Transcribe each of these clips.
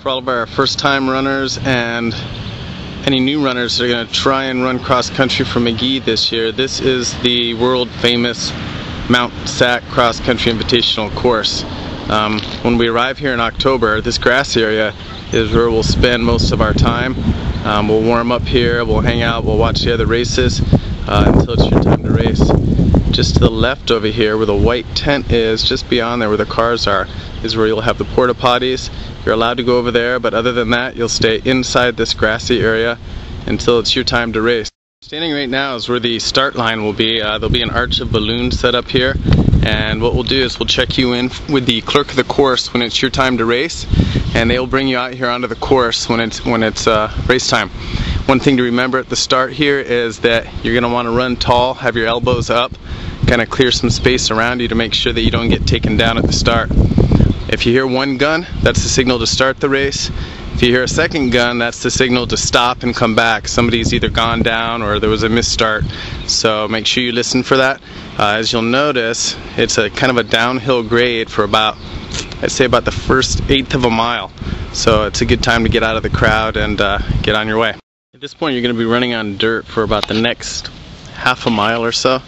For all of our first time runners and any new runners that are going to try and run cross country for McGee this year, this is the world famous Mount Sac Cross Country Invitational course. When we arrive here in October, this grass area is where we'll spend most of our time. We'll warm up here, we'll hang out, we'll watch the other races until it's your time to race. Just to the left over here where the white tent is, just beyond there where the cars are, is where you'll have the porta potties. You're allowed to go over there, but other than that you'll stay inside this grassy area until it's your time to race. Standing right now is where the start line will be. There'll be an arch of balloons set up here, and what we'll do is we'll check you in with the clerk of the course when it's your time to race, and they'll bring you out here onto the course when it's race time. One thing to remember at the start here is that you're going to want to run tall, have your elbows up, kind of clear some space around you to make sure that you don't get taken down at the start. If you hear one gun, that's the signal to start the race. If you hear a second gun, that's the signal to stop and come back. Somebody's either gone down or there was a misstart, so make sure you listen for that. As you'll notice, it's a kind of a downhill grade for about, I'd say about the first 1/8 of a mile, so it's a good time to get out of the crowd and get on your way. At this point you're going to be running on dirt for about the next half a mile or so.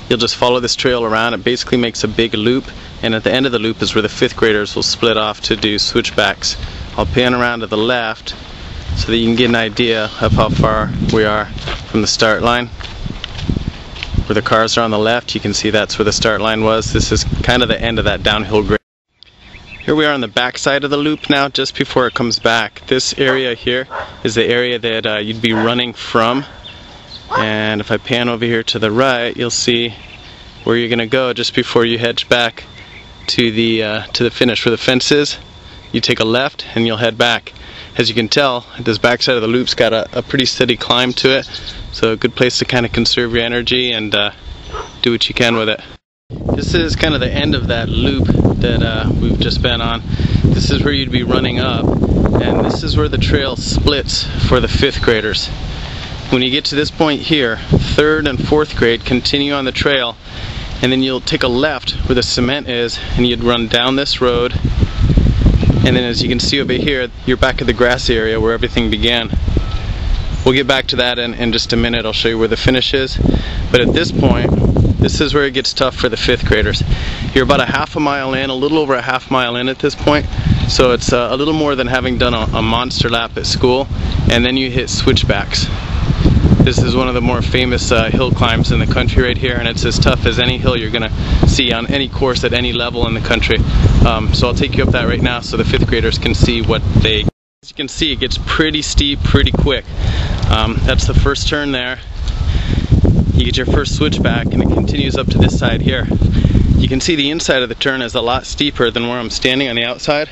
You'll just follow this trail around. It basically makes a big loop, and at the end of the loop is where the 5th graders will split off to do switchbacks. I'll pan around to the left so that you can get an idea of how far we are from the start line. Where the cars are on the left, you can see that's where the start line was. This is kind of the end of that downhill grade. Here we are on the back side of the loop now, just before it comes back. This area here is the area that you'd be running from. And if I pan over here to the right, you'll see where you're going to go just before you head back to the finish where the fence is. You take a left and you'll head back. As you can tell, this back side of the loop's got a pretty steady climb to it, so a good place to kind of conserve your energy and do what you can with it. This is kind of the end of that loop that we've just been on. This is where you'd be running up, and this is where the trail splits for the 5th graders. When you get to this point here, 3rd and 4th grade continue on the trail, and then you'll take a left where the cement is, and you'd run down this road, and then as you can see over here, you're back at the grassy area where everything began. We'll get back to that in just a minute. I'll show you where the finish is, but at this point, this is where it gets tough for the 5th graders. You're about a half a mile in, a little over a half mile in at this point, so it's a little more than having done a monster lap at school, and then you hit switchbacks. This is one of the more famous hill climbs in the country right here, and it's as tough as any hill you're going to see on any course at any level in the country. So I'll take you up that right now so the 5th graders can see what they... As you can see, it gets pretty steep pretty quick. That's the first turn there. You get your first switchback and it continues up to this side here. You can see the inside of the turn is a lot steeper than where I'm standing on the outside.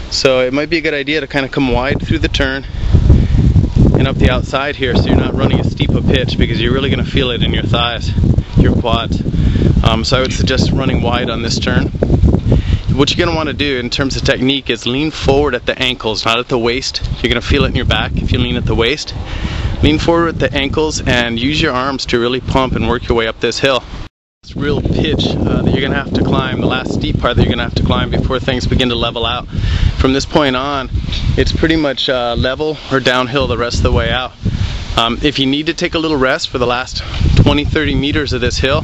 So it might be a good idea to kind of come wide through the turn and up the outside here so you're not running as steep a pitch, because you're really going to feel it in your thighs, your quads. So I would suggest running wide on this turn. What you're going to want to do in terms of technique is lean forward at the ankles, not at the waist. You're going to feel it in your back if you lean at the waist. Lean forward at the ankles and use your arms to really pump and work your way up this hill. This real pitch that you're going to have to climb, the last steep part that you're going to have to climb before things begin to level out. From this point on, it's pretty much level or downhill the rest of the way out. If you need to take a little rest for the last 20-30 meters of this hill,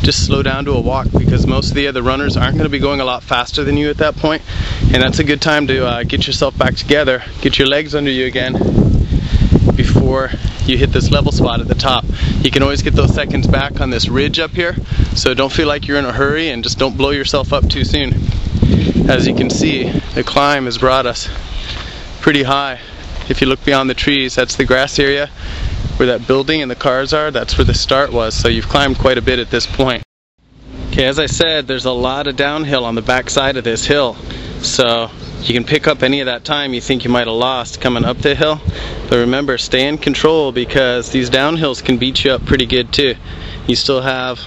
just slow down to a walk, because most of the other runners aren't going to be going a lot faster than you at that point, and that's a good time to get yourself back together, get your legs under you again before you hit this level spot at the top. You can always get those seconds back on this ridge up here, so don't feel like you're in a hurry and just don't blow yourself up too soon. As you can see, the climb has brought us pretty high. If you look beyond the trees, that's the grass area where that building and the cars are. That's where the start was, so you've climbed quite a bit at this point. Okay, as I said, there's a lot of downhill on the back side of this hill, so you can pick up any of that time you think you might have lost coming up the hill. But remember, stay in control, because these downhills can beat you up pretty good too. You still have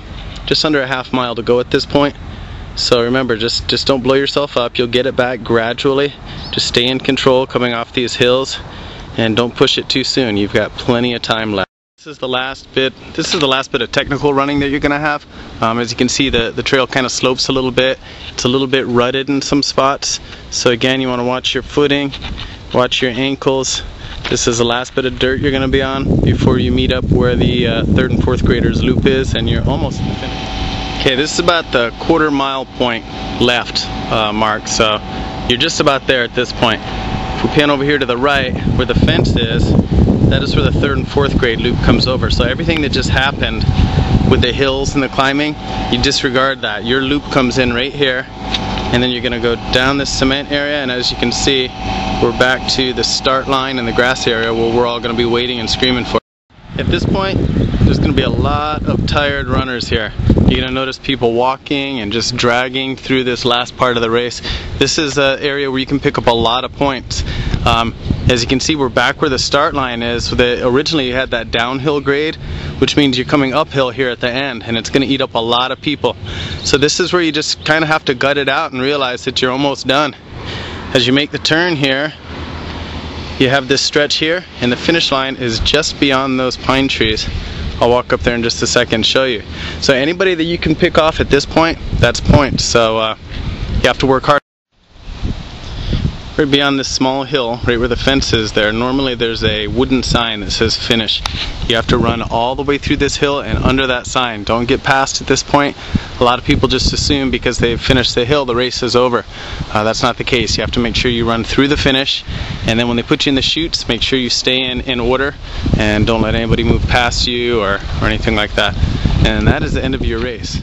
just under a half mile to go at this point. So remember, just don't blow yourself up. You'll get it back gradually. Just stay in control coming off these hills, and don't push it too soon. You've got plenty of time left. This is the last bit of technical running that you're going to have. As you can see, the trail kind of slopes a little bit. It's a little bit rutted in some spots. So again, you want to watch your footing, watch your ankles. This is the last bit of dirt you're going to be on before you meet up where the 3rd and 4th graders loop is, and you're almost at the finish. Okay, this is about the 1/4 mile point left mark, so you're just about there at this point. If we pan over here to the right where the fence is, that is where the 3rd and 4th grade loop comes over. So everything that just happened with the hills and the climbing, you disregard that. Your loop comes in right here, and then you're going to go down this cement area, and as you can see, we're back to the start line in the grass area where we're all going to be waiting and screaming for. At this point, there's going to be a lot of tired runners here. You're going to notice people walking and just dragging through this last part of the race. This is an area where you can pick up a lot of points. As you can see, we're back where the start line is. So originally you had that downhill grade, which means you're coming uphill here at the end, and it's going to eat up a lot of people. So this is where you just kind of have to gut it out and realize that you're almost done. As you make the turn here, you have this stretch here, and the finish line is just beyond those pine trees. I'll walk up there in just a second and show you. So anybody that you can pick off at this point, that's points. So you have to work hard. Right beyond this small hill, right where the fence is there, normally there's a wooden sign that says finish. You have to run all the way through this hill and under that sign. Don't get past at this point. A lot of people just assume because they've finished the hill, the race is over. That's not the case. You have to make sure you run through the finish, and then when they put you in the chutes, make sure you stay in order and don't let anybody move past you or anything like that. And that is the end of your race.